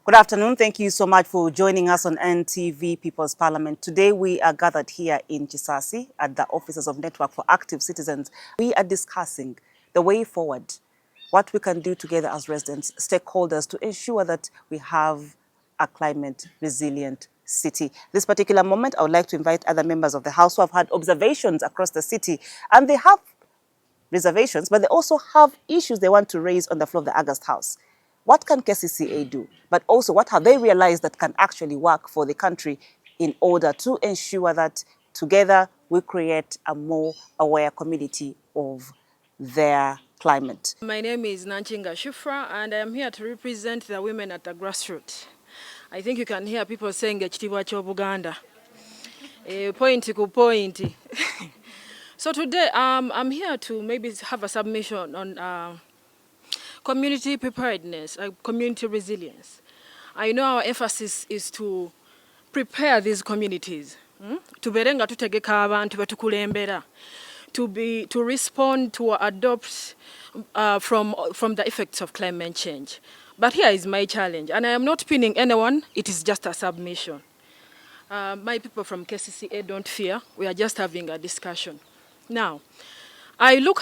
Good afternoon. Thank you so much for joining us on NTV People's Parliament. Today we are gathered here in Chisasi at the offices of Network for Active Citizens. We are discussing the way forward, what we can do together as residents, stakeholders to ensure that we have a climate resilient city. This particular moment, I would like to invite other members of the House who have had observations across the city, and they have reservations, but they also have issues they want to raise on the floor of the August House. What can KCCA do? But also, what have they realized that can actually work for the country in order to ensure that together we create a more aware community of their climate? My name is Nanchinga Shufra, and I am here to represent the women at the grassroots. I think you can hear people saying ekitiibwa ky'Obuganda. Point ku point. So today I'm here to maybe have a submission on community preparedness, community resilience. I know our emphasis is to prepare these communities. Tuberenga tutegeka abantu betukulembera. To respond, to adopt from the effects of climate change. But here is my challenge, and I am not pinning anyone, it is just a submission. My people from KCCA don't fear, we are just having a discussion. Now,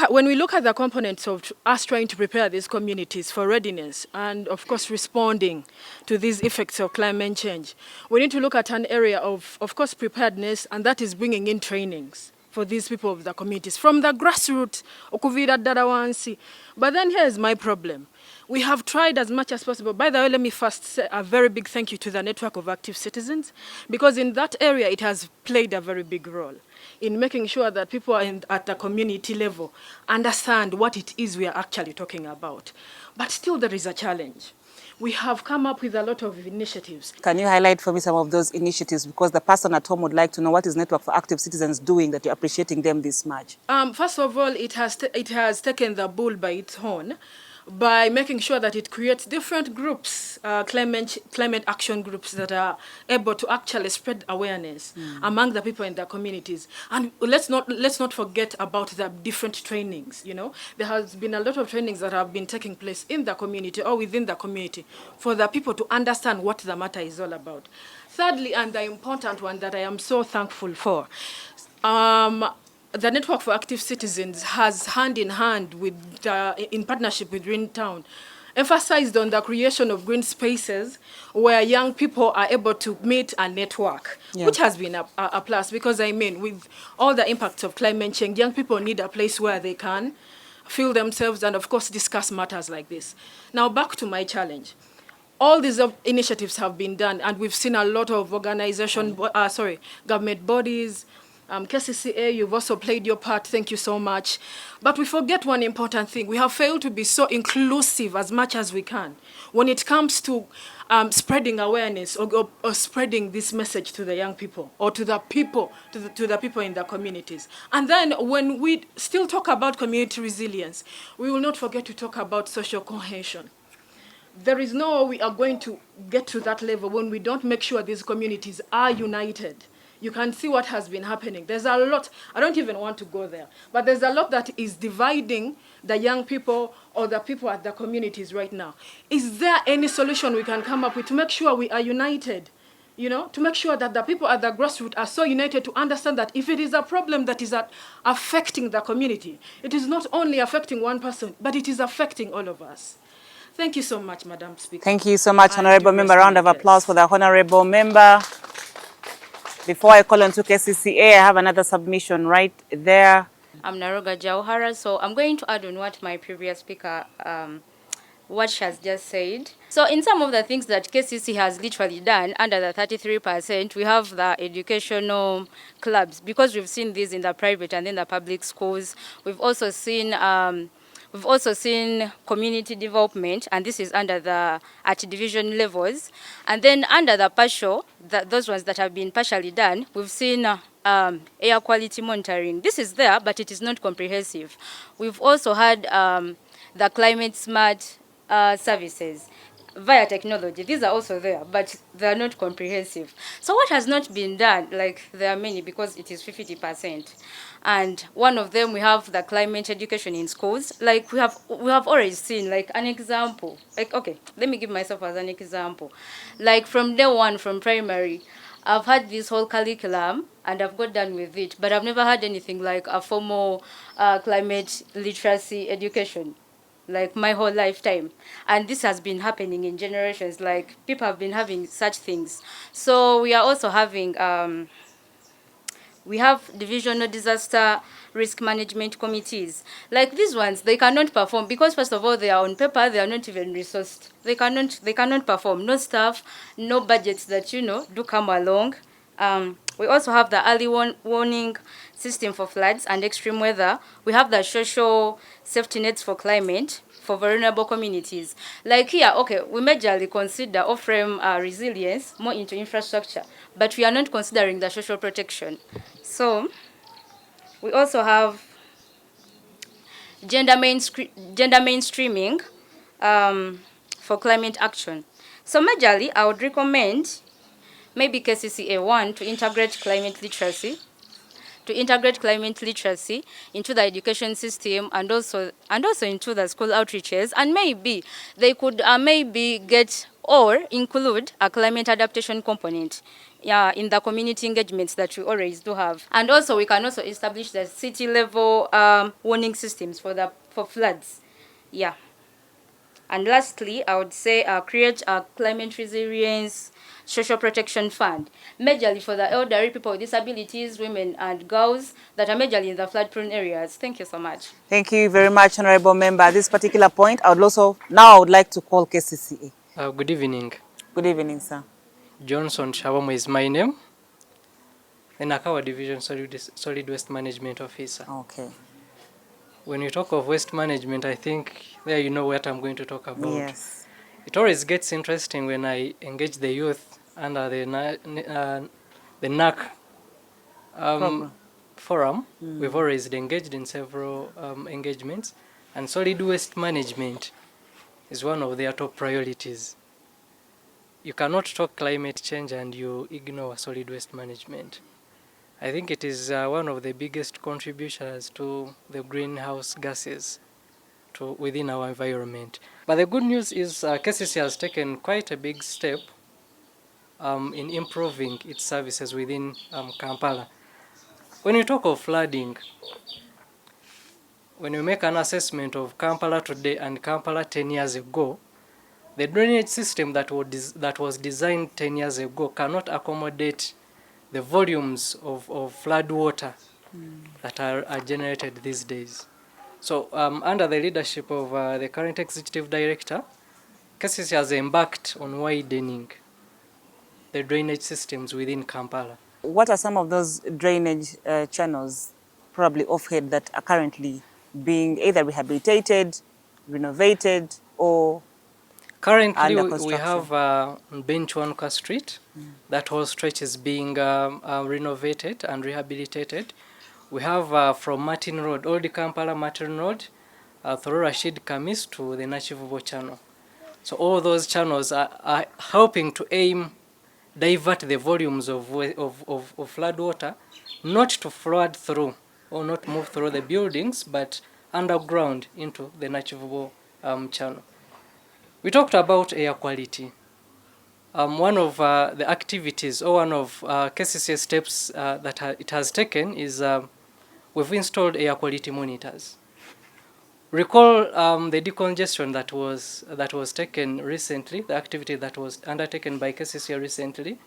when we look at the components of us trying to prepare these communities for readiness and, of course, responding to these effects of climate change, we need to look at an area of course, preparedness, and that is bringing in trainings for these people of the communities, from the grassroots, okuvira ddala wansi. But then here's my problem. We have tried as much as possible. By the way, let me first say a very big thank you to the Network of Active Citizens, because in that area it has played a very big role in making sure that people are at the community level understand what it is we are actually talking about. But still there is a challenge. We have come up with a lot of initiatives. Can you highlight for me some of those initiatives? Because the person at home would like to know what is Network for Active Citizens doing that you're appreciating them this much. First of all, it has taken the bull by its horn by making sure that it creates different groups, climate action groups that are able to actually spread awareness among the people in the communities. And let's not forget about the different trainings. You know, there has been a lot of trainings that have been taking place in the community or within the community for the people to understand what the matter is all about. Thirdly, and the important one that I am so thankful for, the Network for Active Citizens has, hand in hand with, in partnership with Greentown, emphasized on the creation of green spaces where young people are able to meet and network, which has been a plus, because I mean, with all the impacts of climate change, young people need a place where they can feel themselves and, of course, discuss matters like this. Now, back to my challenge. All these initiatives have been done, and we've seen a lot of government bodies, KCCA, you've also played your part. Thank you so much. But we forget one important thing. We have failed to be so inclusive as much as we can when it comes to spreading awareness or spreading this message to the young people or to the people, to the people in the communities. And then when we still talk about community resilience, we will not forget to talk about social cohesion. There is no way we are going to get to that level when we don't make sure these communities are united. You can see what has been happening. There's a lot, I don't even want to go there, but there's a lot that is dividing the young people or the people at the communities right now. Is there any solution we can come up with to make sure we are united? You know, to make sure that the people at the grassroots are so united to understand that if it is a problem that is affecting the community, it is not only affecting one person, but it is affecting all of us. Thank you so much, Madam Speaker. Thank you so much, Honorable Member. Round of applause for the Honorable Member. Before I call on to KCCA, I have another submission right there. I'm Naroga Jauhara, so I'm going to add on what my previous speaker, what she has just said. So in some of the things that KCC has literally done, under the 33%, we have the educational clubs, because we've seen these in the private and in the public schools. We've also seen community development, and this is under the at division levels. And then under the partial, those ones that have been partially done, we've seen air quality monitoring. This is there, but it is not comprehensive. We've also had the climate smart services. via technology. These are also there, but they are not comprehensive. So what has not been done, like there are many because it is 50%. And one of them, we have the climate education in schools. Like we have already seen like an example. Like, okay, let me give myself as an example. Like from day one, from primary, I've had this whole curriculum and I've got done with it, but I've never had anything like a formal climate literacy education, like my whole lifetime. And this has been happening in generations, like people have been having such things. So we are also having, we have divisional disaster risk management committees. Like these ones, they cannot perform because first of all, they are on paper, they are not even resourced. They cannot perform. No staff, no budgets that, do come along. We also have the early warning system for floods and extreme weather. We have the social safety nets for climate for vulnerable communities. Like here, okay, we majorly consider off-frame resilience more into infrastructure, but we are not considering the social protection. So we also have gender mainstreaming for climate action. So majorly, I would recommend maybe KCCA 1 to integrate climate literacy into the education system and also into the school outreaches, and maybe they could maybe get or include a climate adaptation component in the community engagements that we always do have. And also we can also establish the city level warning systems for floods. Yeah. And lastly, I would say create a climate resilience social protection fund, majorly for the elderly, people with disabilities, women and girls that are majorly in the flood-prone areas. Thank you so much. Thank you very much, Honorable Member. At this particular point, I would like to call KCCA. Good evening. Good evening, sir. Johnson Shawamu is my name. The Nakawa Division Solid Waste Management Officer. Okay. When you talk of waste management, I think there you know what I'm going to talk about. Yes. It always gets interesting when I engage the youth under the NAC forum. We've always engaged in several engagements, and solid waste management is one of their top priorities. You cannot talk climate change and you ignore solid waste management. I think it is one of the biggest contributors to the greenhouse gases within our environment. But the good news is KCC has taken quite a big step in improving its services within Kampala. When you talk of flooding, when you make an assessment of Kampala today and Kampala 10 years ago, the drainage system that was designed 10 years ago cannot accommodate the volumes of flood water that are generated these days. So under the leadership of the current executive director, KCC has embarked on widening the drainage systems within Kampala. What are some of those drainage channels, probably off-head, that are currently being either rehabilitated, renovated, or currently under we have Benchwanka Street. That whole stretch is being renovated and rehabilitated. We have from Martin Road, Old Kampala Martin Road, through Rashid Kamis to the Nachivubo channel. So all those channels are helping to divert the volumes of flood water, not to flood through or not move through the buildings, but underground into the Nachivubo channel. We talked about air quality. One of the activities or one of KCC steps that it has taken is we've installed air quality monitors. Recall the decongestion that was taken recently, the activity that was undertaken by KCC recently.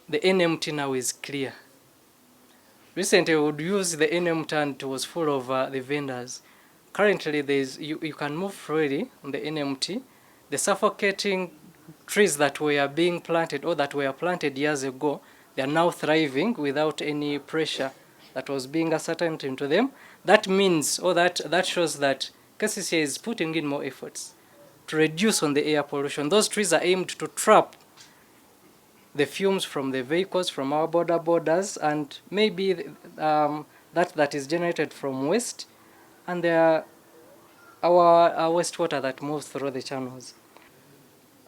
The NMT now is clear. Recently, we would use the NMT and it was full of the vendors. Currently, you can move freely on the NMT. The suffocating trees that were being planted or that were planted years ago, they are now thriving without any pressure that was being ascertained into them. That means, or that shows that KCC is putting in more efforts to reduce on the air pollution. Those trees are aimed to trap the fumes from the vehicles, from our borders, and maybe that is generated from waste, and they are our wastewater that moves through the channels.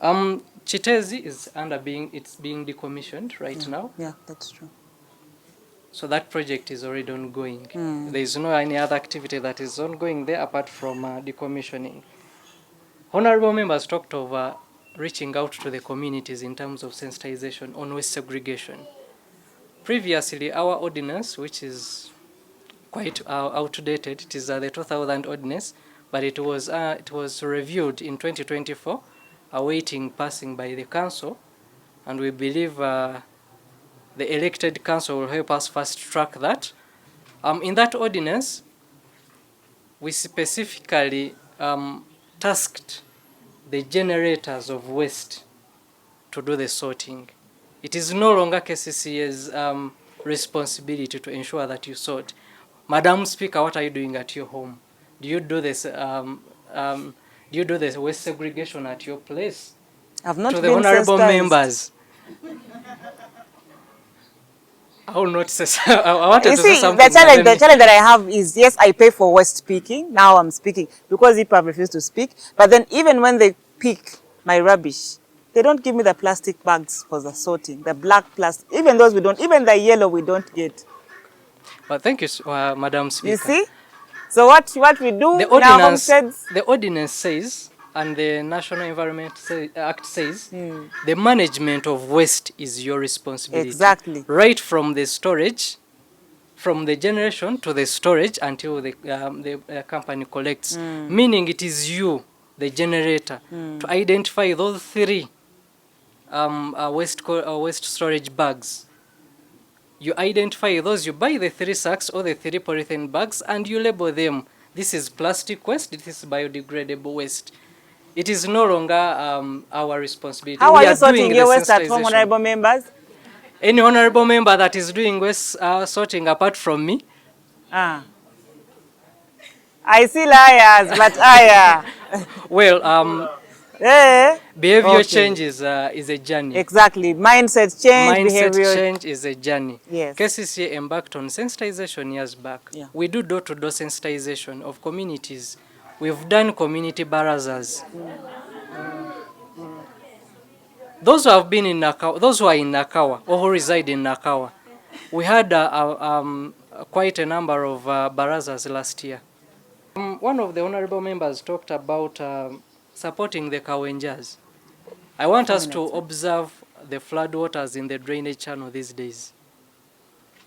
Chitezi is it's being decommissioned right now. Yeah, that's true. So that project is already ongoing. There is no any other activity that is ongoing there apart from decommissioning. Honorable members talked of reaching out to the communities in terms of sensitization on waste segregation. Previously, our ordinance, which is quite outdated, it is the 2000 ordinance, but it was reviewed in 2024, awaiting passing by the council, and we believe the elected council will help us fast track that. In that ordinance, we specifically tasked the generators of waste to do the sorting. It is no longer KCCA's responsibility to ensure that you sort. Madam Speaker, what are you doing at your home? Do you do this? Do you do the waste segregation at your place? I've not To been the honourable sensitized. members, I will not say. I wanted You to say see, something. the challenge that I have is, yes, I pay for West speaking. Now I'm speaking because IPAB refused to speak. But then even when they pick my rubbish, they don't give me the plastic bags for the sorting, the black plastic. Even those we don't, even the yellow we don't get. Well, thank you, Madam Speaker. You see? So what we do The in our homesteads? the ordinance says, and the National Environment Act says, the management of waste is your responsibility. Exactly. Right from the storage, from the generation to the storage until the company collects. Meaning it is you, the generator, to identify those three waste storage bags. You identify those, you buy the 3 sacks or the 3 polythene bags and you label them. This is plastic waste, this is biodegradable waste. It is no longer our responsibility. How are you sorting your waste at home, honorable members? Any honorable member that is doing waste sorting apart from me? I see liars, but Well, behavior change is a journey. Exactly. Mindset change, behavior change is a journey. Yes. KCCA embarked on sensitization years back. Yeah. We do door-to-door sensitization of communities. We've done community barazas. Those who have been in Nakawa, those who are in Nakawa or who reside in Nakawa, we had quite a number of barazas last year. One of the honorable members talked about supporting the Kawenjas. I want us to observe the floodwaters in the drainage channel these days.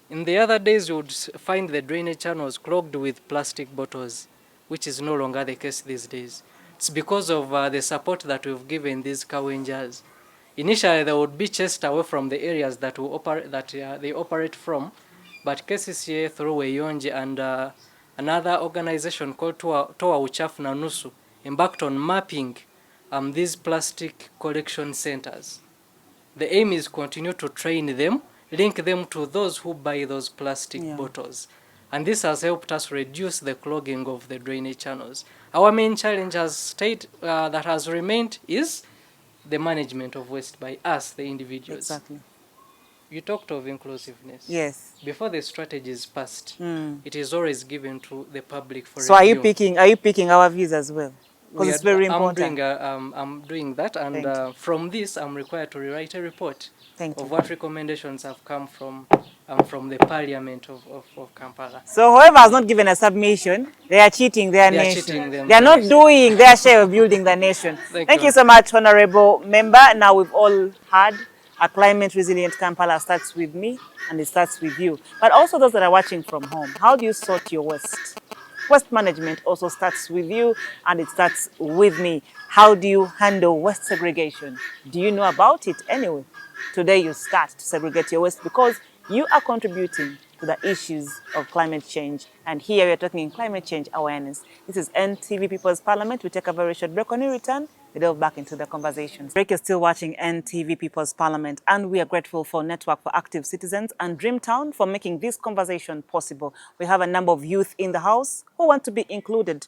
In the other days, you would find the drainage channels clogged with plastic bottles, which is no longer the case these days. It's because of the support that we've given these Kawenjas. Initially, they would be chased away from the areas that they operate from, but KCCA through Weyonje and another organization called Toa Uchafu na Nusu embarked on mapping these plastic collection centers. The aim is to continue to train them, link them to those who buy those plastic bottles. And this has helped us reduce the clogging of the drainage channels. Our main challenge that has remained is the management of waste by us, the individuals. Exactly. You talked of inclusiveness. Yes. Before the strategy is passed, it is always given to the public for So review. are you picking our views as well? Because it's very important. I'm doing that, and from this, I'm required to rewrite a report of what recommendations have come from the Parliament of Kampala. So whoever has not given a submission, they are cheating their nation. They are not doing their share of building the nation. Thank you so much, honorable member. Now we've all heard a climate resilient Kampala starts with me and it starts with you. But also those that are watching from home, how do you sort your waste? Waste management also starts with you and it starts with me. How do you handle waste segregation? Do you know about it anyway? Today you start to segregate your waste because you are contributing to the issues of climate change. And here we are talking in climate change awareness. This is NTV People's Parliament. We take a very short break. When we return, we delve back into the conversations. Break is still watching NTV People's Parliament, and we are grateful for Network for Active Citizens and Dreamtown for making this conversation possible. We have a number of youth in the house who want to be included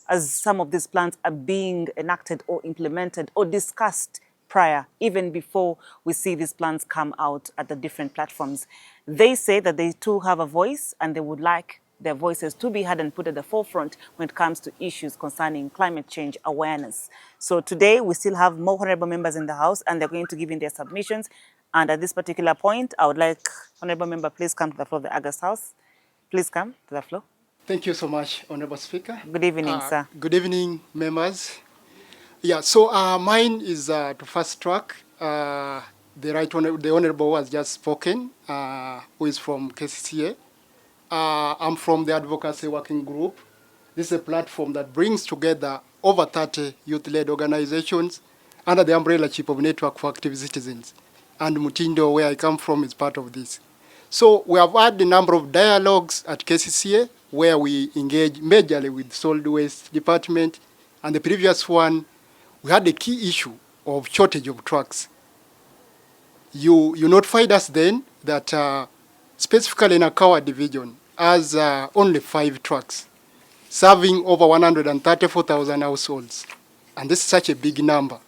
as some of these plans are being enacted or implemented or discussed prior, even before we see these plans come out at the different platforms. They say that they too have a voice and they would like their voices to be heard and put at the forefront when it comes to issues concerning climate change awareness. So today we still have more honorable members in the House and they're going to give in their submissions. And at this particular point, I would like honorable member, please come to the floor of the August House. Please come to the floor. Thank you so much, Honorable Speaker. Good evening, sir. Good evening, members. Yeah, so mine is to fast track. The Honorable has just spoken, who is from KCCA. I'm from the Advocacy Working Group. This is a platform that brings together over 30 youth-led organizations under the umbrellaship of Network for Active Citizens. And Mutindo, where I come from, is part of this. So we have had a number of dialogues at KCCA where we engage majorly with solid waste department. And the previous one, we had a key issue of shortage of trucks. You notified us then that specifically in Akawa division has only 5 trucks, serving over 134,000 households. And this is such a big number.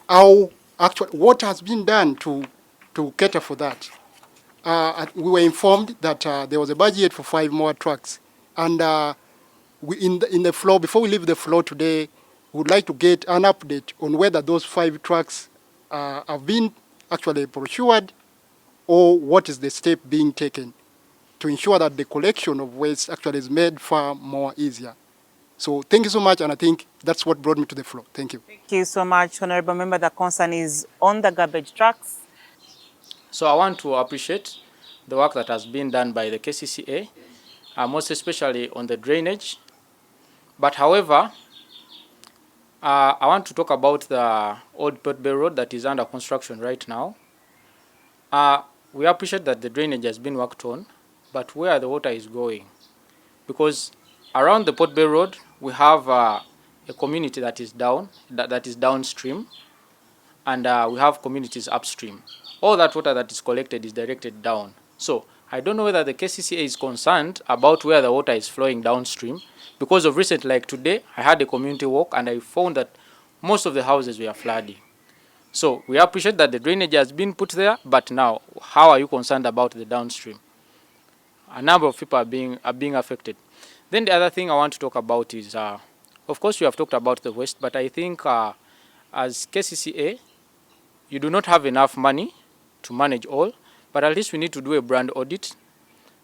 What has been done to cater for that? We were informed that there was a budget for 5 more trucks. And in the floor, before we leave the floor today, we would like to get an update on whether those 5 trucks have been actually procured, or what is the step being taken to ensure that the collection of waste actually is made far more easier. So thank you so much, and I think that's what brought me to the floor. Thank you. Thank you so much, honorable member. The concern is on the garbage trucks. So I want to appreciate the work that has been done by the KCCA, most especially on the drainage. But however, I want to talk about the old Port Bay Road that is under construction right now. We appreciate that the drainage has been worked on, but where the water is going? Because around the Port Bay Road, we have a community that is downstream, and we have communities upstream. All that water that is collected is directed down. So I don't know whether the KCCA is concerned about where the water is flowing downstream, because of recent, like today, I had a community walk and I found that most of the houses were flooding. So we appreciate that the drainage has been put there, but now, how are you concerned about the downstream? A number of people are being affected. Then the other thing I want to talk about is, of course, we have talked about the waste, but I think as KCCA, you do not have enough money to manage all, but at least we need to do a brand audit.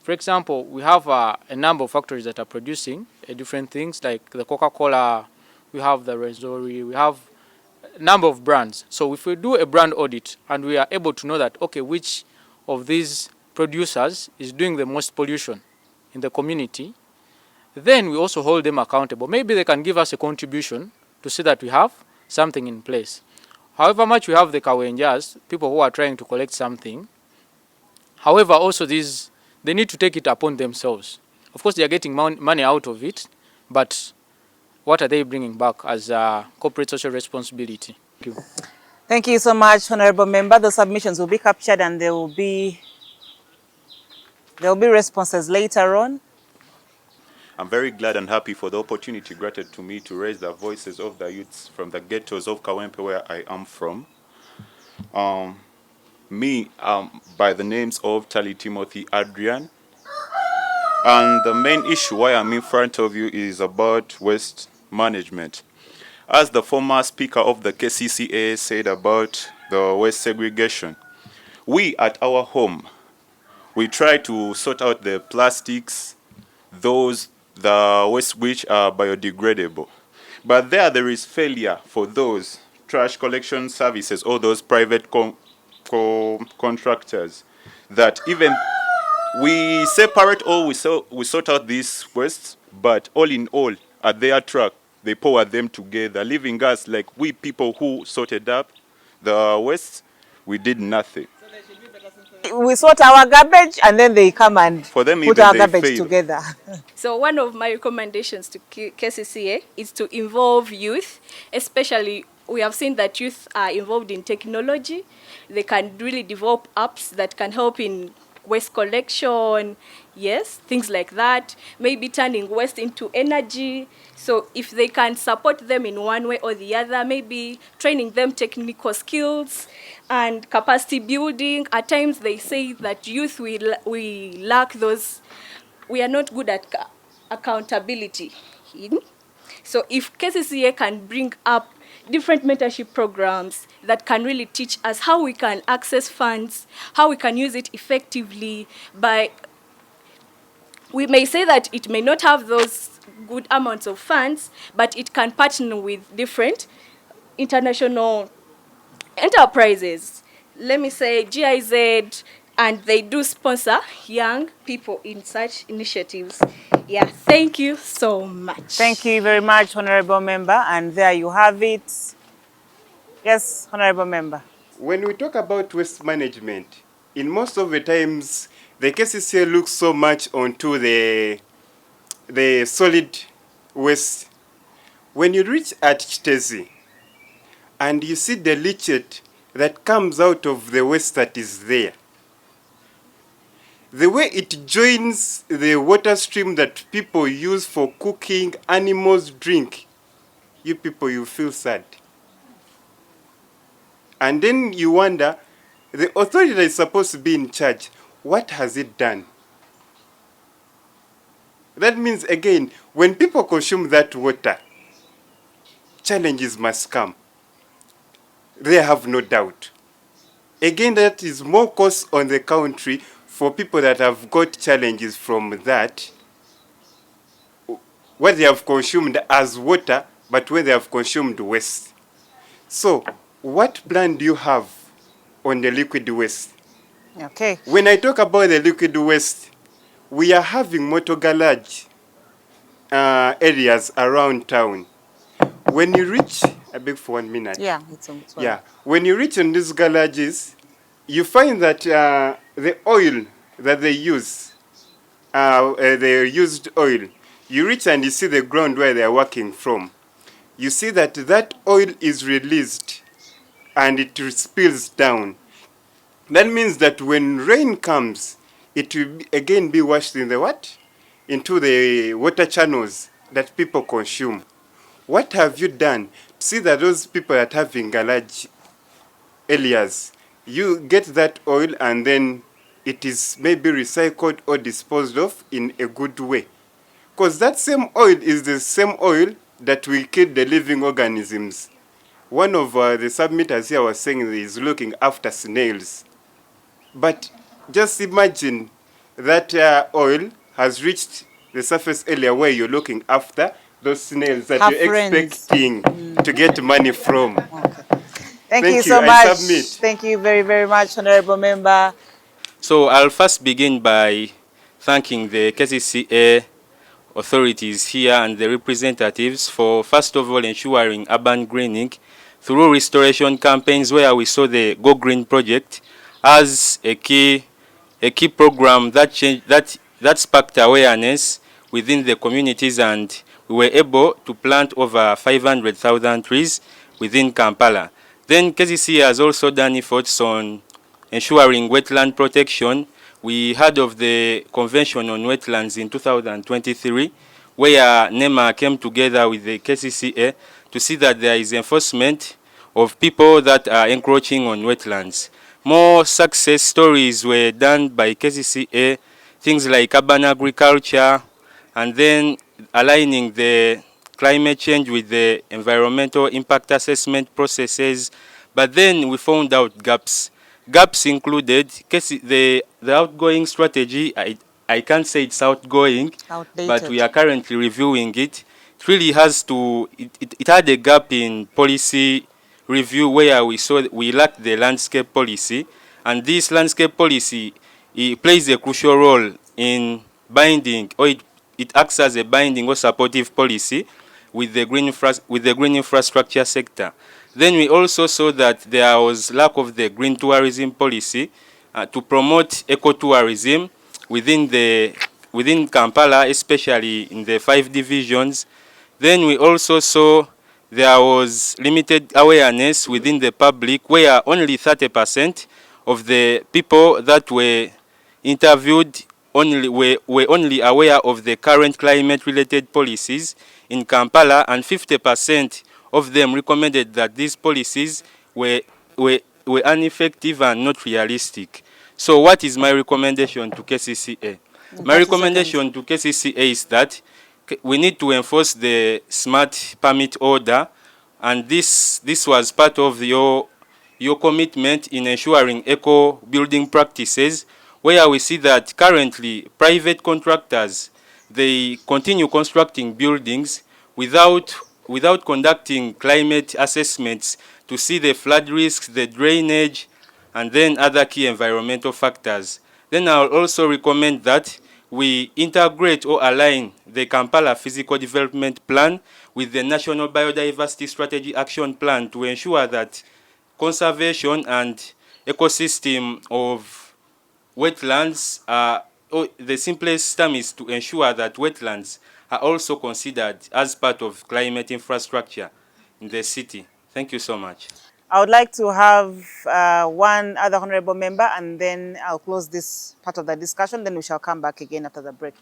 For example, we have a number of factories that are producing different things, like the Coca-Cola, we have the Renzori, we have a number of brands. So if we do a brand audit and we are able to know that, okay, which of these producers is doing the most pollution in the community, then we also hold them accountable. Maybe they can give us a contribution to see that we have something in place. However much we have the Kawenjas, people who are trying to collect something, however, also they need to take it upon themselves. Of course, they are getting money out of it, but what are they bringing back as a corporate social responsibility? Thank you. Thank you so much, honorable member. The submissions will be captured and there will be responses later on. I'm very glad and happy for the opportunity granted to me to raise the voices of the youths from the ghettos of Kawempe, where I am from. By the names of Tali Timothy Adrian. And the main issue why I'm in front of you is about waste management. As the former speaker of the KCCA said about the waste segregation, we at our home, we try to sort out the plastics, the waste which are biodegradable. But there is failure for those trash collection services or those private contractors, that even we separate all, we sort out these wastes, but all in all, at their truck, they pour them together, leaving us like we people who sorted up the waste, we did nothing. We sort our garbage and then they come and For them, put even our they garbage fail. together. So one of my recommendations to KCCA is to involve youth, especially we have seen that youth are involved in technology. They can really develop apps that can help in waste collection, yes, things like that. Maybe turning waste into energy. So if they can support them in one way or the other, maybe training them technical skills and capacity building. At times they say that youth, we lack those we are not good at accountability. So if KCCA can bring up different mentorship programs that can really teach us how we can access funds, how we can use it effectively we may say that it may not have those good amounts of funds, but it can partner with different international enterprises. Let me say GIZ, and they do sponsor young people in such initiatives. Yeah, thank you so much. Thank you very much, Honorable Member. And there you have it. Yes, Honorable Member. When we talk about waste management, in most of the times, the KCCA looks so much onto the solid waste. When you reach at Chitezi and you see the leachate that comes out of the waste that is there, the way it joins the water stream that people use for cooking, animals drink, you people, you feel sad. And then you wonder, the authority that is supposed to be in charge, what has it done? That means, again, when people consume that water, challenges must come. They have no doubt. Again, that is more cost on the country for people that have got challenges from that, what they have consumed as water, but when they have consumed waste. So, what plan do you have on the liquid waste? Okay. When I talk about the liquid waste, we are having motor garage areas around town. When you reach, I beg for 1 minute. Yeah, it's yeah. When you reach in these garages, you find that the oil that they use, the used oil, you reach and you see the ground where they are working from. You see that that oil is released and it spills down. That means that when rain comes, it will again be washed in the what? Into the water channels that people consume. What have you done to see that those people that have in garage areas, you get that oil and then it is maybe recycled or disposed of in a good way? Because that same oil is the same oil that will kill the living organisms. One of the submitters here was saying he is looking after snails. But just imagine that oil has reached the surface area where you're looking after those snails that you're expecting to get money from. Okay. Thank you so much. Thank you very, very much, Honorable Member. So I'll first begin by thanking the KCCA authorities here and the representatives for, first of all, ensuring urban greening through restoration campaigns where we saw the Go Green project as a key program that sparked awareness within the communities, and we were able to plant over 500,000 trees within Kampala. Then KCCA has also done efforts on ensuring wetland protection. We heard of the Convention on Wetlands in 2023, where NEMA came together with the KCCA to see that there is enforcement of people that are encroaching on wetlands. More success stories were done by KCCA, things like urban agriculture, and then aligning the climate change with the environmental impact assessment processes. But then we found out gaps. Gaps included the outgoing strategy. I can't say it's outgoing, outdated, but we are currently reviewing it. It really has to, it had a gap in policy review where we saw we lacked the landscape policy, and this landscape policy, it plays a crucial role in binding, or it acts as a binding or supportive policy with the green infrastructure sector. Then we also saw that there was lack of the green tourism policy to promote ecotourism within Kampala, especially in the 5 divisions. Then we also saw there was limited awareness within the public, where only 30% of the people that were interviewed were only aware of the current climate-related policies in Kampala, and 50% of them recommended that these policies were ineffective and not realistic. So what is my recommendation to KCCA? My 30 seconds. recommendation to KCCA is that we need to enforce the smart permit order, and this was part of your commitment in ensuring eco building practices, where we see that currently private contractors, they continue constructing buildings without conducting climate assessments to see the flood risks, the drainage, and then other key environmental factors. Then I'll also recommend that we integrate or align the Kampala Physical Development Plan with the National Biodiversity Strategy Action Plan to ensure that conservation and ecosystem of wetlands are, or the simplest term is to ensure that wetlands are also considered as part of climate infrastructure in the city. Thank you so much. I would like to have one other honorable member, and then I'll close this part of the discussion. Then we shall come back again after the break.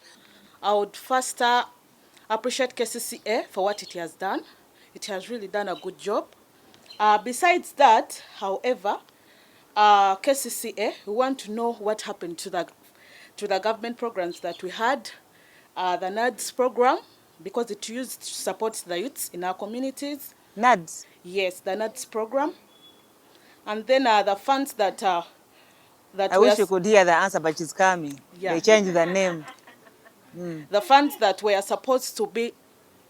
I would first appreciate KCCA for what it has done. It has really done a good job. Besides that, however, KCCA, we want to know what happened to the government programs that we had. The NADS program, because it used to support the youths in our communities. NADS? Yes, the NADS program. And then the funds that I wish you could hear the answer, but it's coming. Yeah. They changed the name. The funds that were supposed to be,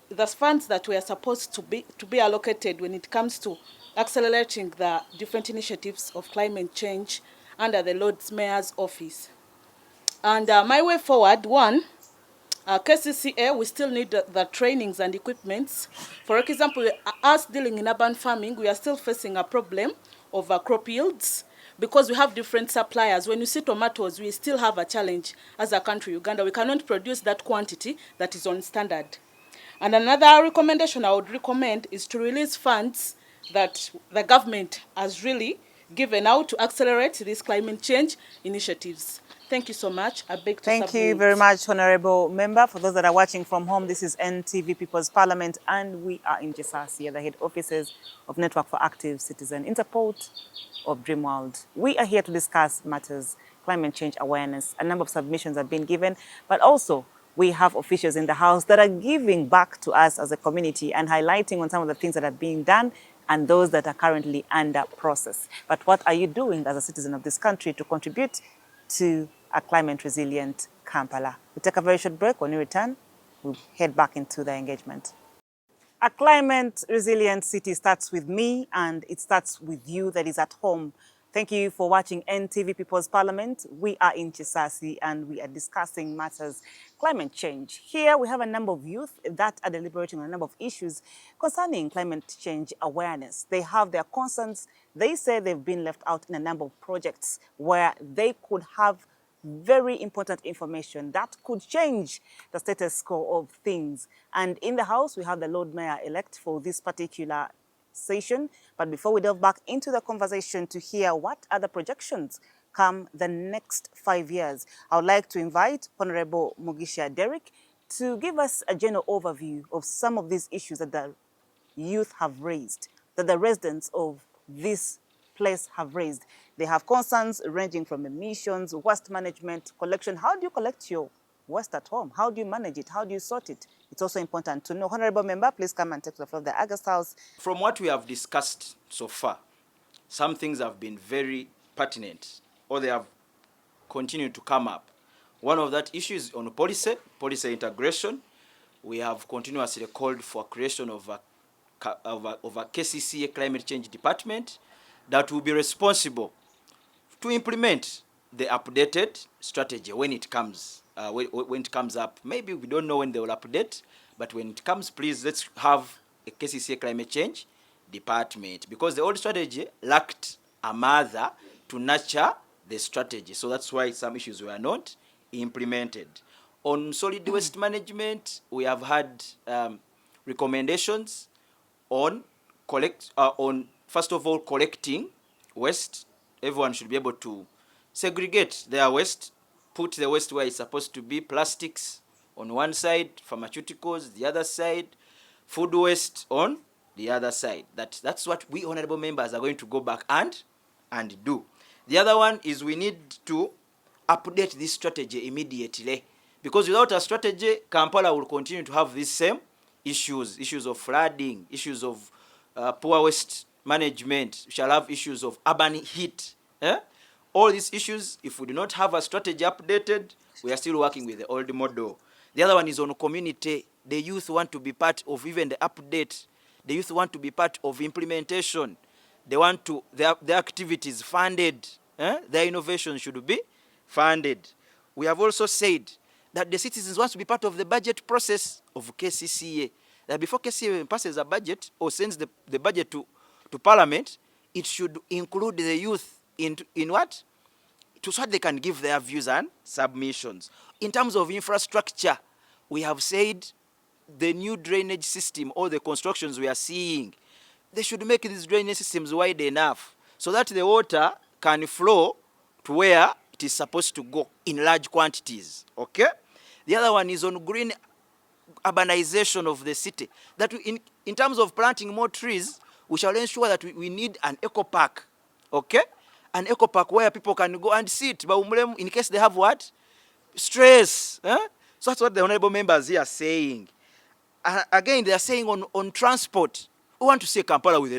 to be allocated when it comes to accelerating the different initiatives of climate change under the Lord Mayor's office. And my way forward, one, KCCA, we still need the trainings and equipments. For example, us dealing in urban farming, we are still facing a problem of crop yields because we have different suppliers. When you see tomatoes, we still have a challenge as a country, Uganda. We cannot produce that quantity that is on standard. And another recommendation I would recommend is to release funds that the government has really given out to accelerate these climate change initiatives. Thank you so much. I beg to Thank you submit. very much, Honorable Member. For those that are watching from home, this is NTV People's Parliament, and we are in Chisasi, the head offices of Network for Active Citizen, Interport of Dreamworld. We are here to discuss matters, climate change awareness. A number of submissions have been given, but also we have officials in the House that are giving back to us as a community and highlighting on some of the things that are being done and those that are currently under process. But what are you doing as a citizen of this country to contribute to a climate-resilient Kampala? We'll take a very short break. When we return, we'll head back into the engagement. A climate-resilient city starts with me, and it starts with you that is at home. Thank you for watching NTV People's Parliament. We are in Chisasi, and we are discussing matters climate change. Here we have a number of youth that are deliberating on a number of issues concerning climate change awareness. They have their concerns. They say they've been left out in a number of projects where they could have very important information that could change the status quo of things. And in the House, we have the Lord Mayor-elect for this particular session. But before we delve back into the conversation to hear what other projections come the next 5 years, I would like to invite Honorable Mugisha Derrick to give us a general overview of some of these issues that the youth have raised, that the residents of this place have raised. They have concerns ranging from emissions, waste management, collection. How do you collect your waste at home? How do you manage it? How do you sort it? It's also important to know. Honorable Member, please come and take the floor of the August House. From what we have discussed so far, some things have been very pertinent, or they have continued to come up. One of that issue is on policy integration. We have continuously called for creation of a KCCA Climate Change Department that will be responsible to implement the updated strategy when it comes up. Maybe we don't know when they will update, but when it comes, please, let's have a KCCA Climate Change Department, because the old strategy lacked a mother to nurture the strategy. So that's why some issues were not implemented. On solid waste management, we have had recommendations on first of all, collecting waste. Everyone should be able to segregate their waste, put the waste where it's supposed to be, plastics on one side, pharmaceuticals the other side, food waste on the other side. That's what we honorable members are going to go back and do. The other one is we need to update this strategy immediately. Because without a strategy, Kampala will continue to have these same issues of flooding, issues of poor waste management. We shall have issues of urban heat. All these issues, if we do not have a strategy updated, we are still working with the old model. The other one is on community. The youth want to be part of even the update. The youth want to be part of implementation. They want to their activities funded. Their innovation should be funded. We have also said that the citizens want to be part of the budget process of KCCA. That before KCCA passes a budget or sends the budget to Parliament, it should include the youth in what? So that they can give their views and submissions. In terms of infrastructure, we have said the new drainage system or the constructions we are seeing, they should make these drainage systems wide enough so that the water can flow to where it is supposed to go in large quantities. Okay? The other one is on green urbanization of the city. That in terms of planting more trees, we shall ensure that we need an eco park. Okay? An eco park where people can go and sit in case they have what? Stress. So that's what the honorable members here are saying. Again, they are saying on transport, we want to see Kampala with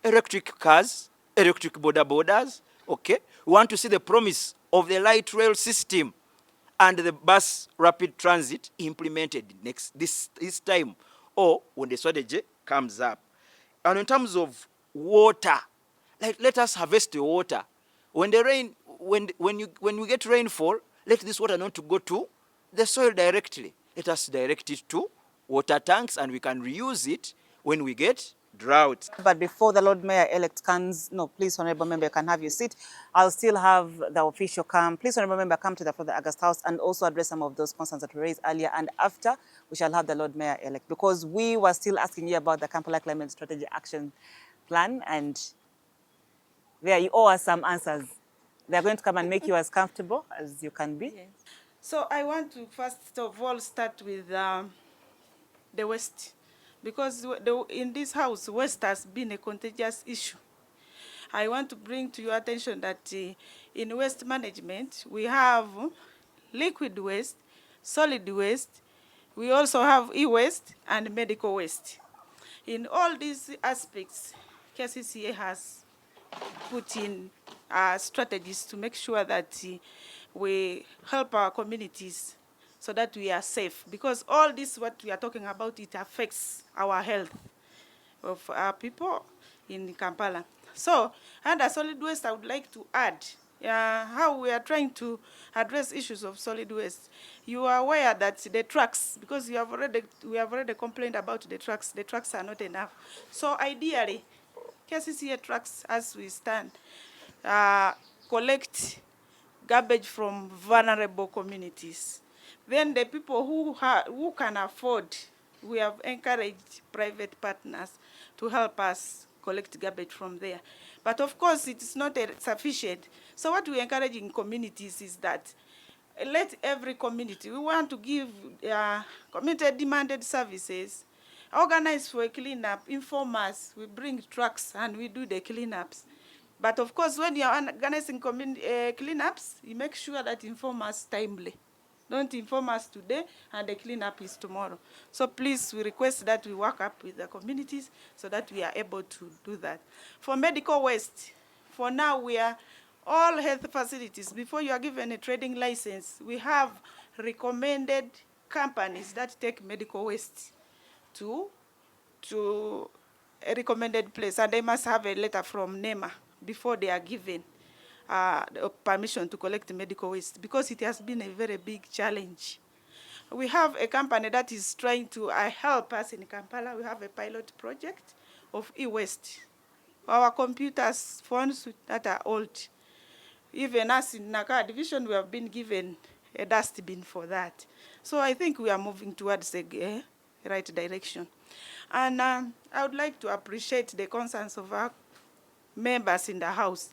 electric cars, electric borders. Okay? We want to see the promise of the light rail system and the bus rapid transit implemented this time or when the strategy comes up. And in terms of water, let us harvest the water. When the rain, when we get rainfall, let this water not to go to the soil directly. Let us direct it to water tanks and we can reuse it when we get drought. But before the Lord Mayor-elect comes, no, please, Honorable Member, you can have your seat. I'll still have the official come. Please, Honorable Member, come to the floor of the August House and also address some of those concerns that were raised earlier. And after, we shall have the Lord Mayor-elect, because we were still asking you about the Kampala Climate Strategy Action Plan, and there you owe us some answers. They're going to come and make you as comfortable as you can be. Yes. So I want to first of all start with the waste, because in this house, waste has been a contagious issue. I want to bring to your attention that in waste management, we have liquid waste, solid waste, we also have e-waste and medical waste. In all these aspects, KCCA has put in strategies to make sure that we help our communities so that we are safe. Because all this, what we are talking about, it affects our health of our people in Kampala. So, under solid waste, I would like to add how we are trying to address issues of solid waste. You are aware that the trucks, because we have already complained about the trucks are not enough. So ideally, KCCA trucks, as we stand, collect garbage from vulnerable communities. Then the people who can afford, we have encouraged private partners to help us collect garbage from there. But of course, it is not sufficient. So what we encourage in communities is that let every community, we want to give community-demanded services, organize for a cleanup, inform us, we bring trucks and we do the cleanups. But of course, when you are organizing cleanups, you make sure that inform us timely. Don't inform us today and the cleanup is tomorrow. So please, we request that we work up with the communities so that we are able to do that. For medical waste, for now we are all health facilities. Before you are given a trading license, we have recommended companies that take medical waste to a recommended place, and they must have a letter from NEMA before they are given permission to collect medical waste, because it has been a very big challenge. We have a company that is trying to help us in Kampala. We have a pilot project of e-waste. Our computers, phones that are old, even us in Naka division, we have been given a dustbin for that. So I think we are moving towards the right direction. And I would like to appreciate the concerns of our members in the House.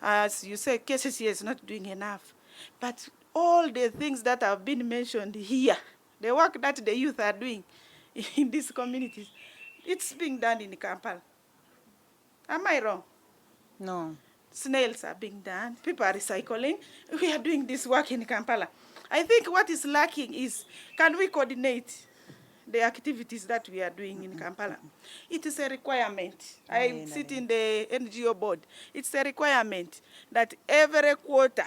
As you say, KCCA is not doing enough. But all the things that have been mentioned here, the work that the youth are doing in these communities, it's being done in Kampala. Am I wrong? No. snails are being done, people are recycling. We are doing this work in Kampala. I think what is lacking is, can we coordinate the activities that we are doing in Kampala? It is a requirement. I sit in the NGO board. It's a requirement that every quarter,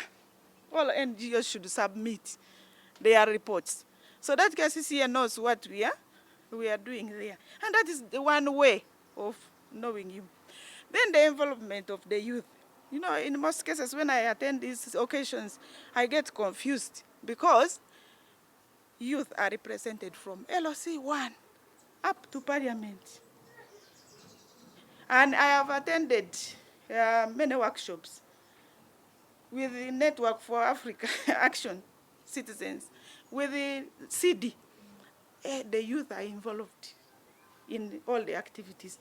all NGOs should submit their reports, so that KCCA knows what we are doing there. And that is the one way of knowing you. Then the involvement of the youth. You know, in most cases when I attend these occasions, I get confused because youth are represented from LOC 1 up to Parliament. And I have attended many workshops with the Network for Africa Action Citizens, with the CD. The youth are involved in all the activities.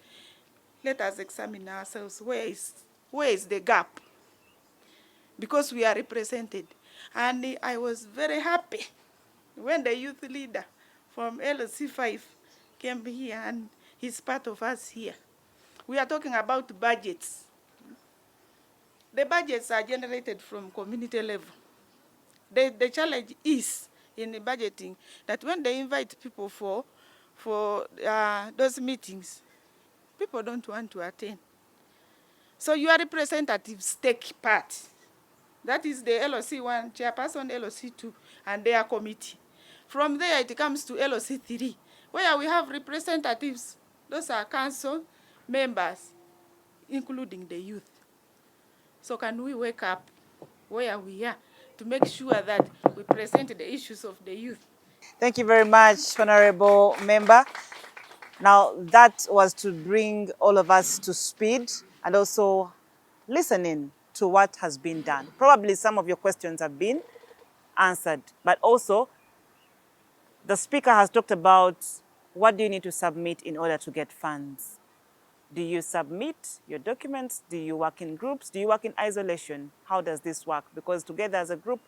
Let us examine ourselves. Where is the gap? Because we are represented. And I was very happy when the youth leader from LC5 came here, and he's part of us here. We are talking about budgets. The budgets are generated from community level. The challenge is in the budgeting that when they invite people for those meetings, people don't want to attend. So your representatives take part. That is the LOC1 chairperson, LOC2, and their committee. From there, it comes to LOC3, where we have representatives. Those are council members, including the youth. So can we wake up where we are to make sure that we present the issues of the youth? Thank you very much, Honorable Member. Now, that was to bring all of us to speed and also listening to what has been done. Probably some of your questions have been answered, but also the speaker has talked about what do you need to submit in order to get funds. Do you submit your documents? Do you work in groups? Do you work in isolation? How does this work? Because together as a group,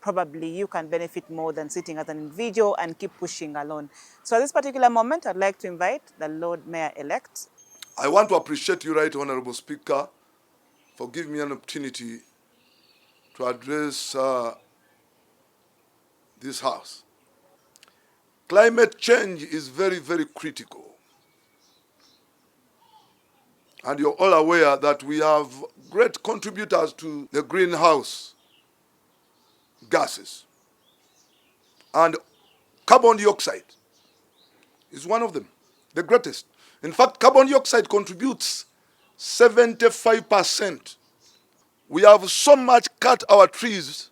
probably you can benefit more than sitting as an individual and keep pushing alone. So at this particular moment, I'd like to invite the Lord Mayor-elect. I want to appreciate you, Right Honorable Speaker, for giving me an opportunity to address this House. Climate change is very, very critical. And you're all aware that we have great contributors to the greenhouse gases. And carbon dioxide is one of them, the greatest. In fact, carbon dioxide contributes 75%. We have so much cut our trees.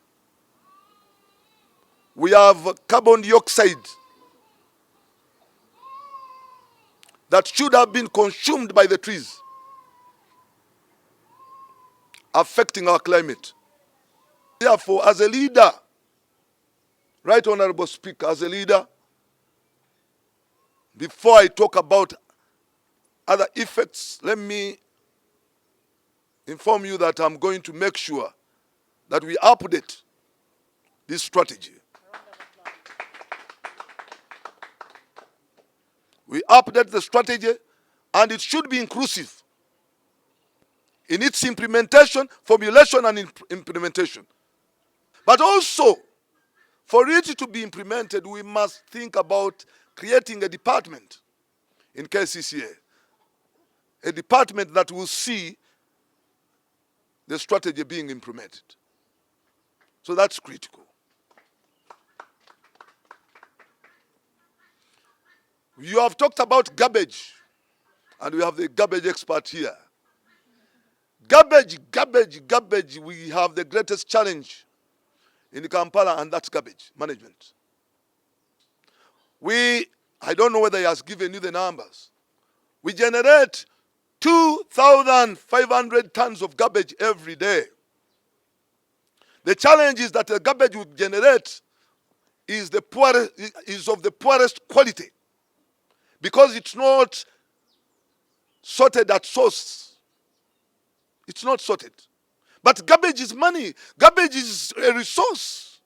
We have carbon dioxide that should have been consumed by the trees, affecting our climate. Therefore, as a leader, Right Honorable Speaker, as a leader, before I talk about other effects, let me inform you that I'm going to make sure that we update this strategy. We update the strategy, and it should be inclusive in its implementation, formulation, and implementation. But also, for it to be implemented, we must think about creating a department in KCCA, a department that will see the strategy being implemented. So that's critical. You have talked about garbage, and we have the garbage expert here. Garbage, garbage, garbage. We have the greatest challenge in Kampala, and that's garbage management. I don't know whether he has given you the numbers. We generate 2,500 tons of garbage every day. The challenge is that the garbage we generate is of the poorest quality, because it's not sorted at source. It's not sorted. But garbage is money. Garbage is a resource.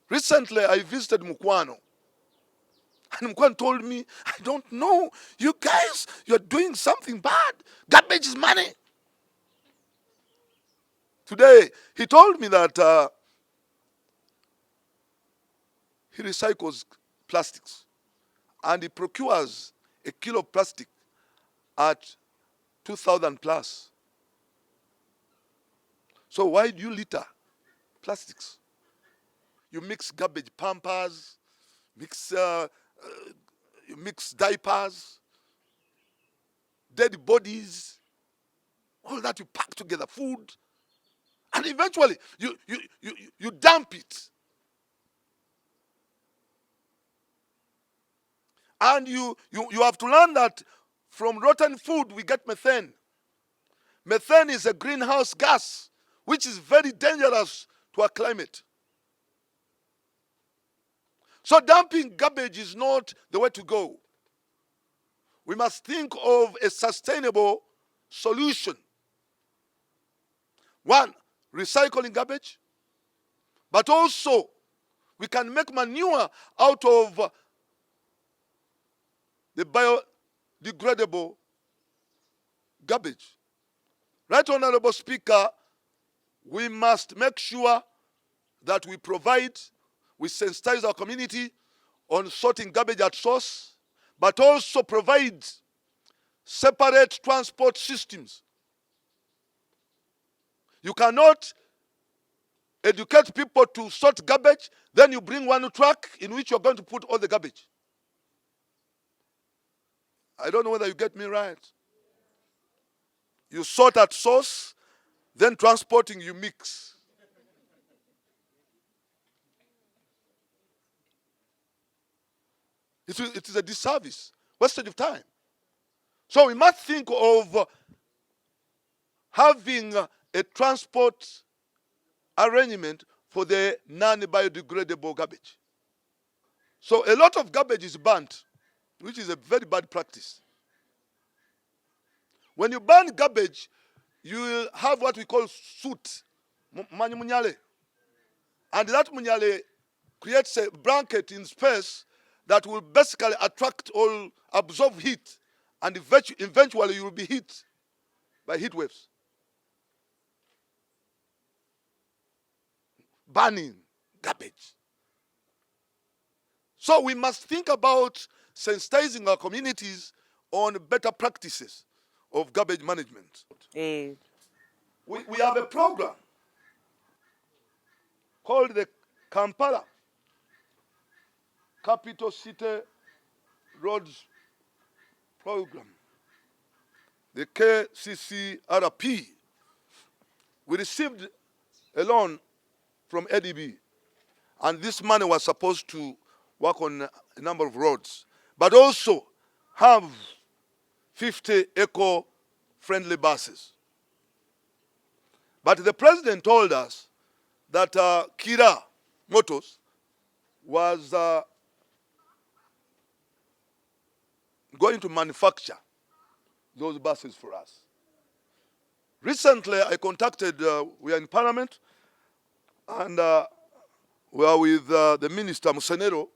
Recently, I visited Mukwano, And Mkwan told me, I don't know. You guys, you're doing something bad. Garbage is money. Today, he told me that he recycles plastics and he procures a kilo of plastic at 2,000 plus. So why do you litter plastics? You mix garbage, pampers, you mix diapers, dead bodies, all that you pack together, food, and eventually you dump it. And you have to learn that from rotten food we get methane. Methane is a greenhouse gas which is very dangerous to our climate. So dumping garbage is not the way to go. We must think of a sustainable solution. One, recycling garbage, but also we can make manure out of the biodegradable garbage. Right, Honorable Speaker, we must make sure that we sensitize our community on sorting garbage at source, but also provide separate transport systems. You cannot educate people to sort garbage, then you bring one truck in which you're going to put all the garbage. I don't know whether you get me right. You sort at source, then transporting you mix. It is a disservice, wastage of time. So we must think of having a transport arrangement for the non-biodegradable garbage. So a lot of garbage is burnt, which is a very bad practice. When you burn garbage, you will have what we call soot, munyale. And that munyale creates a blanket in space that will basically attract or absorb heat, and eventually you will be hit by heat waves. Burning garbage. So we must think about sensitizing our communities on better practices of garbage management. Eh, We have a program called the Kampala Capital City Roads Program, the KCCRP. We received a loan from ADB, and this money was supposed to work on a number of roads, but also have 50 eco-friendly buses. But the president told us that Kira Motors was going to manufacture those buses for us. Recently, I contacted, we are in Parliament, and we are with the Minister Musenero,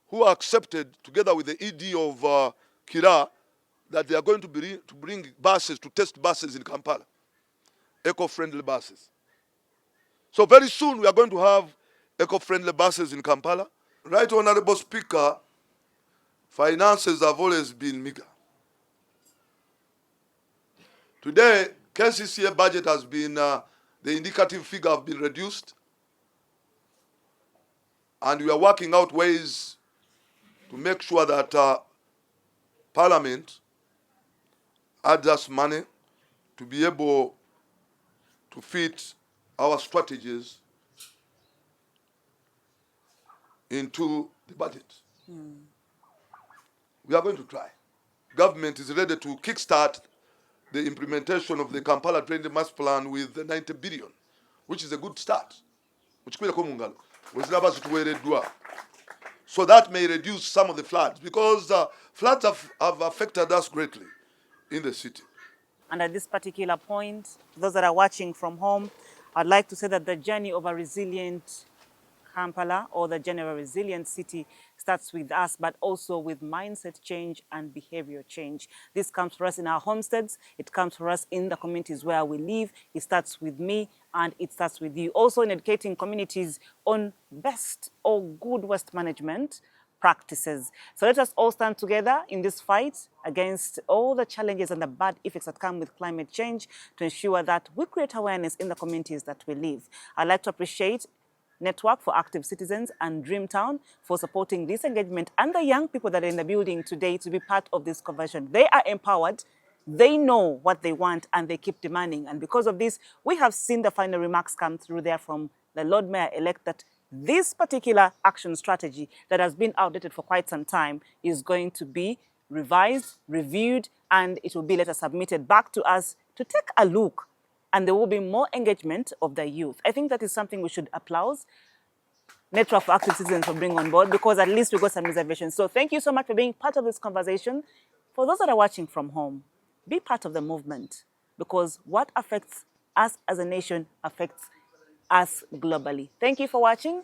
who accepted, together with the ED of Kira, that they are going to bring buses, to test buses in Kampala, eco-friendly buses. So very soon we are going to have eco-friendly buses in Kampala. Right, Honorable Speaker, finances have always been meager. Today, KCCA budget has been, the indicative figure have been reduced, and we are working out ways to make sure that Parliament adds us money to be able to fit our strategies into the budget. We are going to try. Government is ready to kickstart the implementation of the Kampala Drainage Master Plan with the 90 billion, which is a good start. So that may reduce some of the floods, because floods have affected us greatly in the city. And at this particular point, those that are watching from home, I'd like to say that the journey of a resilient Kampala, or the journey of a resilient city, starts with us, but also with mindset change and behavior change. This comes for us in our homesteads. It comes for us in the communities where we live. It starts with me and it starts with you. Also in educating communities on best or good waste management practices. So let us all stand together in this fight against all the challenges and the bad effects that come with climate change to ensure that we create awareness in the communities that we live. I'd like to appreciate Network for Active Citizens and Dreamtown for supporting this engagement and the young people that are in the building today to be part of this conversion. They are empowered. They know what they want and they keep demanding. And because of this, we have seen the final remarks come through there from the Lord Mayor-elect that this particular action strategy that has been outdated for quite some time is going to be revised, reviewed, and it will be later submitted back to us to take a look. And there will be more engagement of the youth. I think that is something we should applaud Network for Active Citizens for bringing on board, because at least we got some reservations. So thank you so much for being part of this conversation. For those that are watching from home, be part of the movement, because what affects us as a nation affects us globally. Thank you for watching.